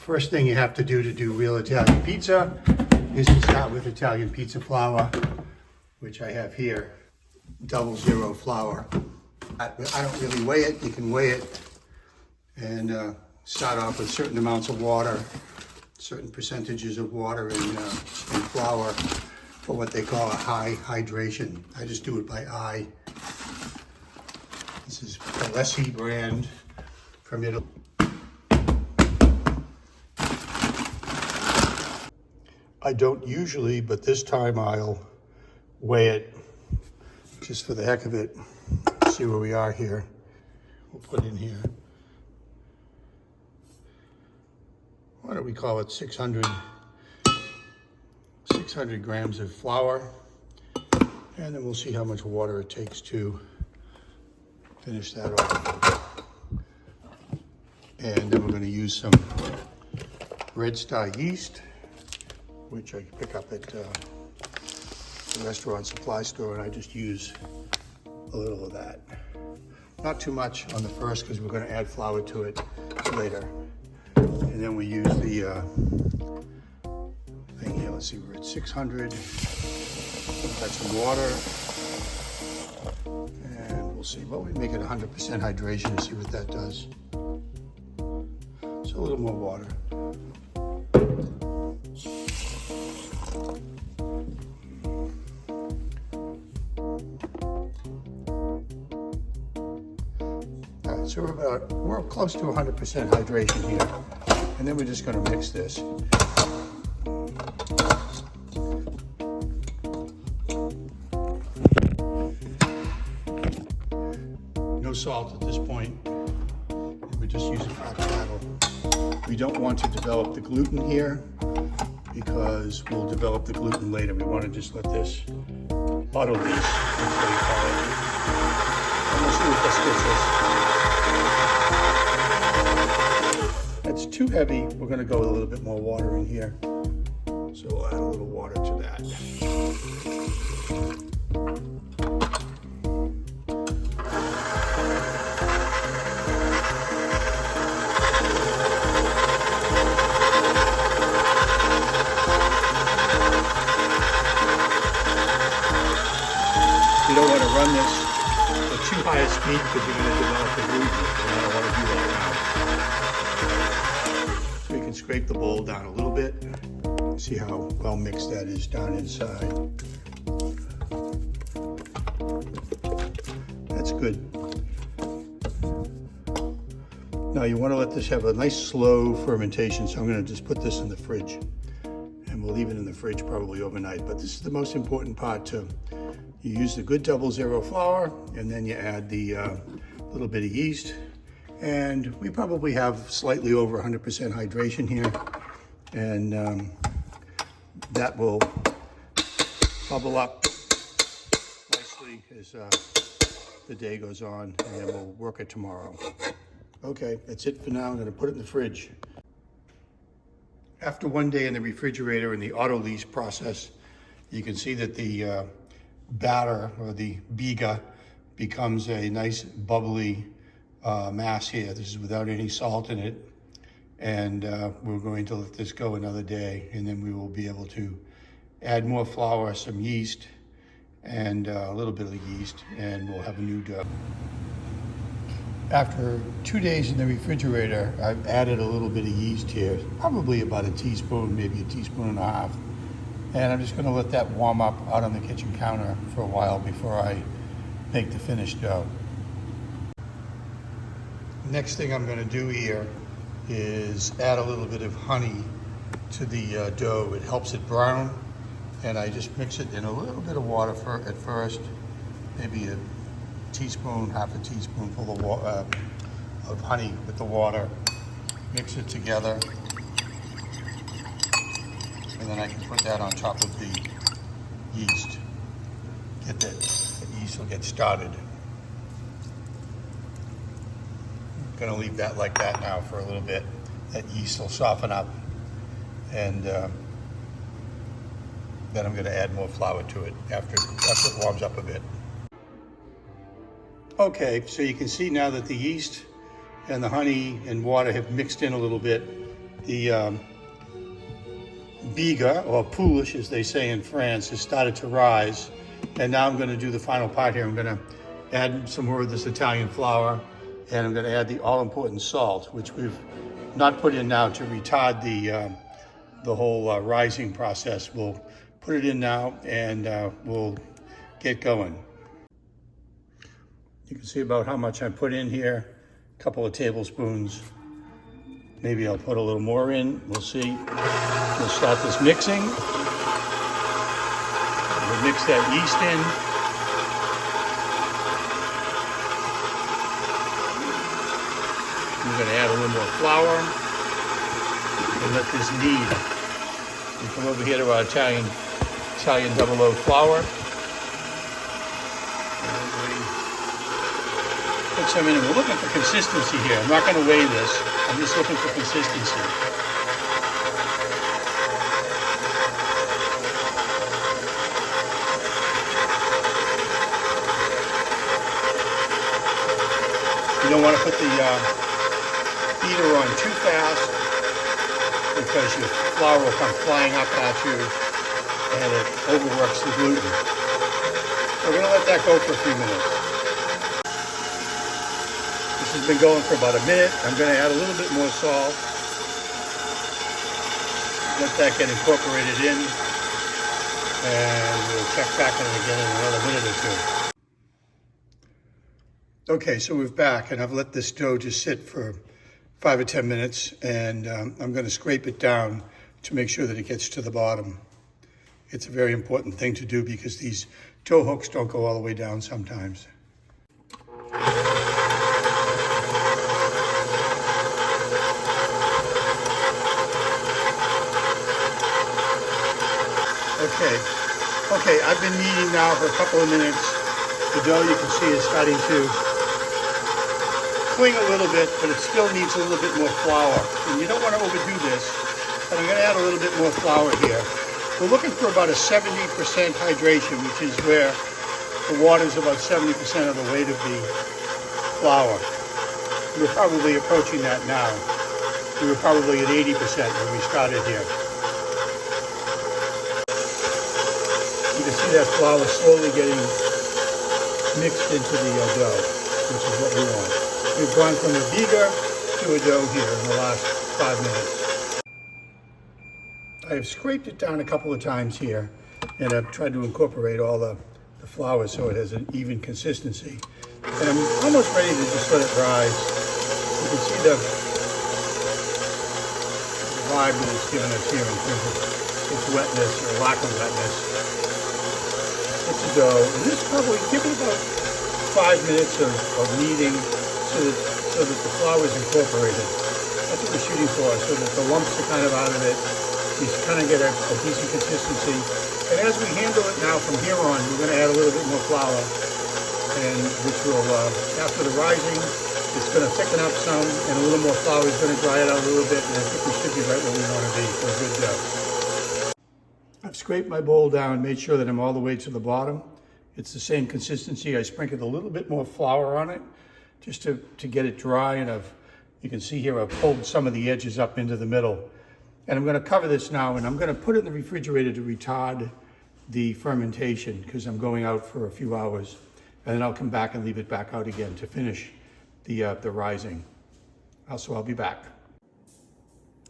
First thing you have to do real Italian pizza is to start with Italian pizza flour, which I have here, 00 flour. I don't really weigh it. You can weigh it and start off with certain amounts of water, certain percentages of water in flour for what they call a high hydration. I just do it by eye. This is Alessi brand from Italy. I don't usually, but this time I'll weigh it just for the heck of it. See where we are here. We'll put in here. Why don't we call it 600 grams of flour, and then we'll see how much water it takes to finish that off. And then we're going to use some Red Star yeast, which I pick up at the restaurant supply store, and I just use a little of that. Not too much on the first because we're going to add flour to it later. And then we use the thing here. Let's see, we're at 600. Add some water. And we'll see. Well, we make it 100% hydration and see what that does. So a little more water. So we're close to 100% hydration here. And then we're just going to mix this. No salt at this point. And we just use a flat paddle. We don't want to develop the gluten here because we'll develop the gluten later. We want to just let this auto leach, that's what we call it. And we'll see what this gets us. It's too heavy. We're going to go with a little bit more water in here. So we'll add a little water to that. You don't want to run this at too high a speed because you're going to develop the gluten. And I don't want to do that now. So we can scrape the bowl down a little bit. See how well mixed that is down inside. That's good. Now you want to let this have a nice slow fermentation. So I'm going to just put this in the fridge. And we'll leave it in the fridge probably overnight. But this is the most important part too. You use the good 00 flour, and then you add the little bit of yeast. And we probably have slightly over 100% hydration here. And that will bubble up nicely as the day goes on, and then we'll work it tomorrow. Okay, that's it for now. I'm gonna put it in the fridge. After one day in the refrigerator in the auto lease process, you can see that the batter, or the biga, becomes a nice bubbly mass here. This is without any salt in it. And we're going to let this go another day, and then we will be able to add more flour, some yeast, and a little bit of yeast, and we'll have a new dough. After 2 days in the refrigerator, I've added a little bit of yeast here, probably about a teaspoon, maybe a teaspoon and a half. And I'm just going to let that warm up out on the kitchen counter for a while before I make the finished dough. Next thing I'm going to do here is add a little bit of honey to the dough. It helps it brown, and I just mix it in a little bit of water at first, maybe a teaspoon, half a teaspoonful of honey with the water. Mix it together. And then I can put that on top of the yeast. The yeast will get started. I'm gonna leave that like that now for a little bit. That yeast will soften up, and then I'm gonna add more flour to it after it warms up a bit. Okay, so you can see now that the yeast and the honey and water have mixed in a little bit. The biga, or pouliche as they say in France, has started to rise. And now I'm going to do the final part here. I'm going to add some more of this Italian flour, and I'm going to add the all-important salt, which we've not put in now to retard the whole rising process. We'll put it in now, and we'll get going. You can see about how much I put in here, a couple of tablespoons. Maybe I'll put a little more in, we'll see. We'll start this mixing. We'll mix that yeast in. We're gonna add a little more flour and let this knead. We come over here to our Italian 00 flour. Put some in, and we're looking for consistency here. I'm not going to weigh this. I'm just looking for consistency. You don't want to put the heater on too fast because your flour will come flying up at you and it overworks the gluten. So we're going to let that go for a few minutes. This has been going for about a minute. I'm going to add a little bit more salt. Let that get incorporated in. And we'll check back on it again in another minute or two. Okay, so we're back, and I've let this dough just sit for 5 or 10 minutes, and I'm going to scrape it down to make sure that it gets to the bottom. It's a very important thing to do because these dough hooks don't go all the way down sometimes. Okay, I've been kneading now for a couple of minutes. The dough, you can see, is starting to cling a little bit, but it still needs a little bit more flour. And you don't want to overdo this, but I'm going to add a little bit more flour here. We're looking for about a 70% hydration, which is where the water is about 70% of the weight of the flour. We're probably approaching that now. We were probably at 80% when we started here. You can see that flour slowly getting mixed into the dough, which is what we want. We've gone from a biga to a dough here in the last 5 minutes. I have scraped it down a couple of times here, and I've tried to incorporate all the flour so it has an even consistency. And I'm almost ready to just let it rise. You can see the vibe that it's given us here in terms of its wetness or lack of wetness. It's a dough, and this probably give it about 5 minutes of kneading so that the flour is incorporated. That's what we're shooting for, so that the lumps are kind of out of it. You kind of get a decent consistency. And as we handle it now from here on, we're going to add a little bit more flour, and which will, after the rising, it's going to thicken up some, and a little more flour is going to dry it out a little bit, and I think we should be right where we want to be for a good dough. I've scraped my bowl down, made sure that I'm all the way to the bottom. It's the same consistency. I sprinkled a little bit more flour on it just to get it dry, and you can see here I've pulled some of the edges up into the middle. And I'm going to cover this now, and I'm going to put it in the refrigerator to retard the fermentation because I'm going out for a few hours, and then I'll come back and leave it back out again to finish the rising. So I'll be back.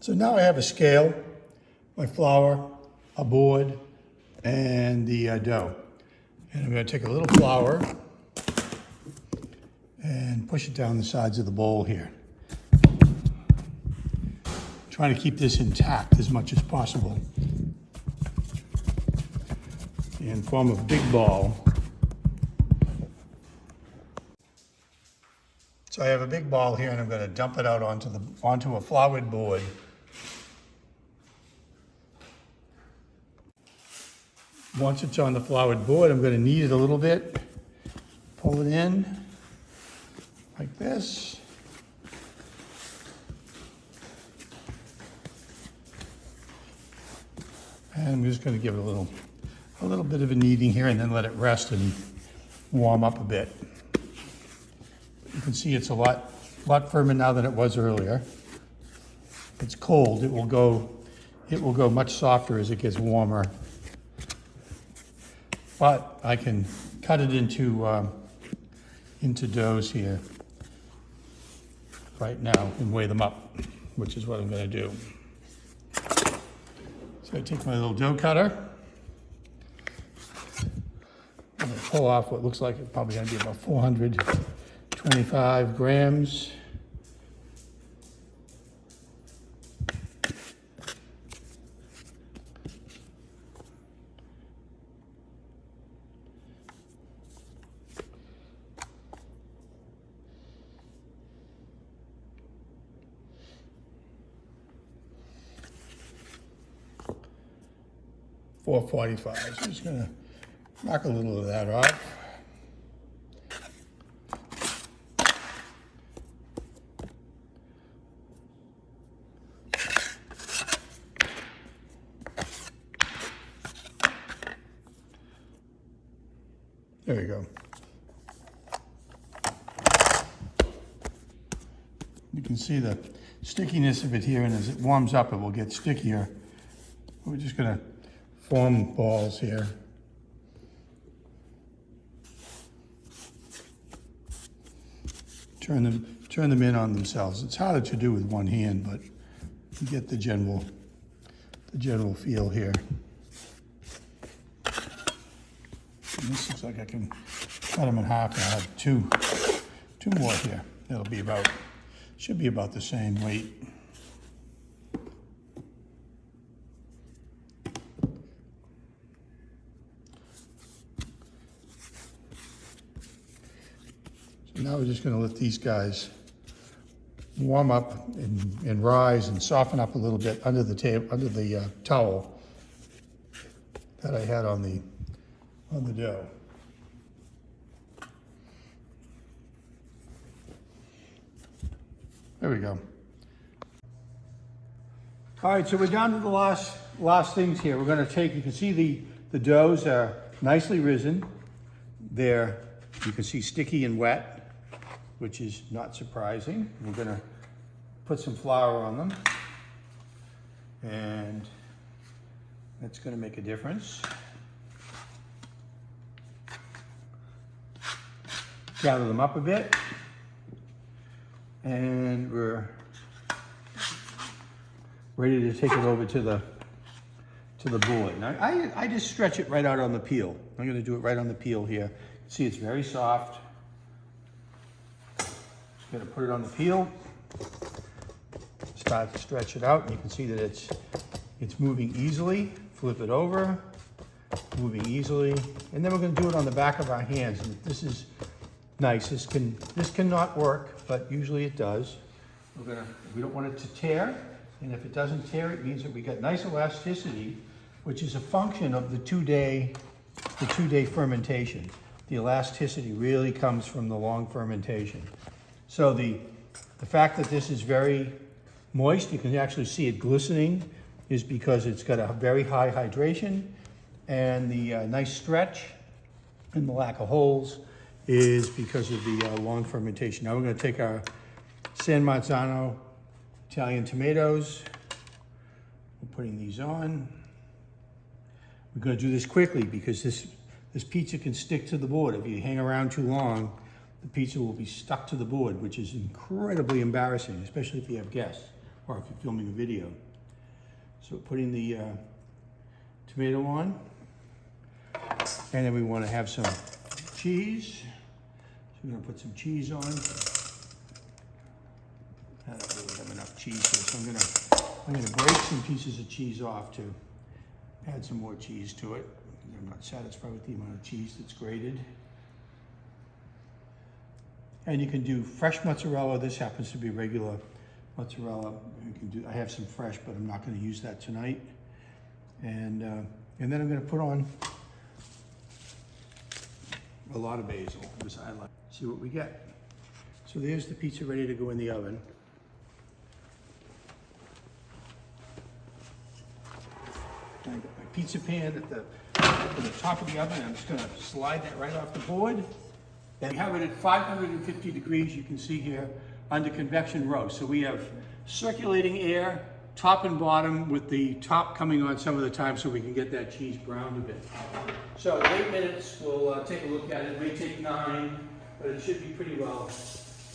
So now I have a scale, my flour, a board, and the dough. And I'm going to take a little flour and push it down the sides of the bowl here. Trying to keep this intact as much as possible and form a big ball. So I have a big ball here, and I'm going to dump it out onto a floured board. Once it's on the floured board, I'm going to knead it a little bit, pull it in like this. And I'm just going to give it a little bit of a kneading here, and then let it rest and warm up a bit. You can see it's a lot firmer now than it was earlier. it's cold, it will go much softer as it gets warmer. But I can cut it into doughs here right now and weigh them up, which is what I'm going to do. So I take my little dough cutter. I'm going to pull off what looks like it's probably going to be about 425 grams. $4.45. So I'm just going to knock a little of that off. There we go. You can see the stickiness of it here, and as it warms up, it will get stickier. We're just going to form balls here. Turn them in on themselves. It's harder to do with one hand, but you get the general feel here. And this looks like I can cut them in half, and I have two more here. Should be about the same weight. Now we're just going to let these guys warm up and rise and soften up a little bit under the towel that I had on the dough. There we go. All right, so we're down to the last things here. We're going to take, you can see the doughs are nicely risen. You can see sticky and wet, which is not surprising. We're going to put some flour on them, and that's going to make a difference. Gather them up a bit, and we're ready to take it over to the board. Now, I just stretch it right out on the peel. I'm going to do it right on the peel here. See, it's very soft. Just going to put it on the peel. Start to stretch it out, and you can see that it's moving easily. Flip it over, moving easily, and then we're going to do it on the back of our hands. And this is nice. This cannot work, but usually it does. We don't want it to tear, and if it doesn't tear, it means that we got nice elasticity, which is a function of the two-day fermentation. The elasticity really comes from the long fermentation. So the fact that this is very moist, you can actually see it glistening, is because it's got a very high hydration, and the nice stretch and the lack of holes is because of the long fermentation. Now we're going to take our San Marzano Italian tomatoes. We're putting these on. We're going to do this quickly because this pizza can stick to the board. If you hang around too long, the pizza will be stuck to the board, which is incredibly embarrassing, especially if you have guests or if you're filming a video. So putting the tomato on, and then we want to have some cheese. So we're going to put some cheese on. I don't really have enough cheese here, so I'm going to break some pieces of cheese off to add some more cheese to it. I'm not satisfied with the amount of cheese that's grated. And you can do fresh mozzarella. This happens to be regular mozzarella. I have some fresh, but I'm not going to use that tonight. And then I'm going to put on a lot of basil, because I like. See what we get. So there's the pizza ready to go in the oven. I got my pizza pan at the top of the oven. I'm just going to slide that right off the board. And we have it at 550 degrees, you can see here, under convection roast. So we have circulating air, top and bottom, with the top coming on some of the time so we can get that cheese browned a bit. So 8 minutes, we'll take a look at it. It may take 9, but it should be pretty well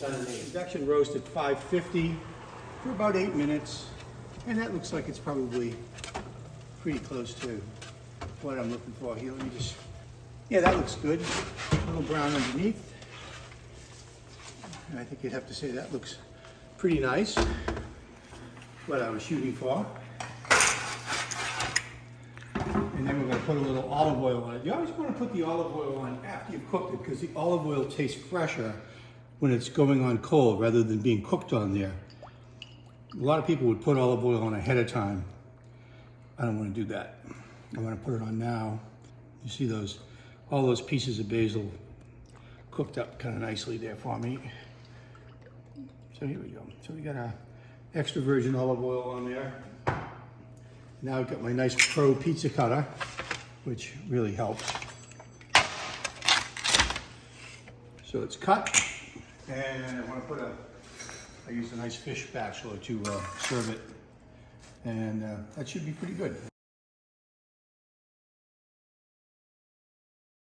done in 8. Induction roast at 550 for about 8 minutes. And that looks like it's probably pretty close to what I'm looking for here. Let me just, yeah, that looks good. A little brown underneath. And I think you'd have to say that looks pretty nice. What I was shooting for. And then we're going to put a little olive oil on it. You always want to put the olive oil on after you've cooked it because the olive oil tastes fresher when it's going on cold rather than being cooked on there. A lot of people would put olive oil on ahead of time. I don't want to do that. I want to put it on now. You see those, all those pieces of basil cooked up kind of nicely there for me. So here we go. So we got a extra virgin olive oil on there. Now I've got my nice Pro pizza cutter, which really helps. So it's cut, and I want to I use a nice fish spatula to serve it, and that should be pretty good.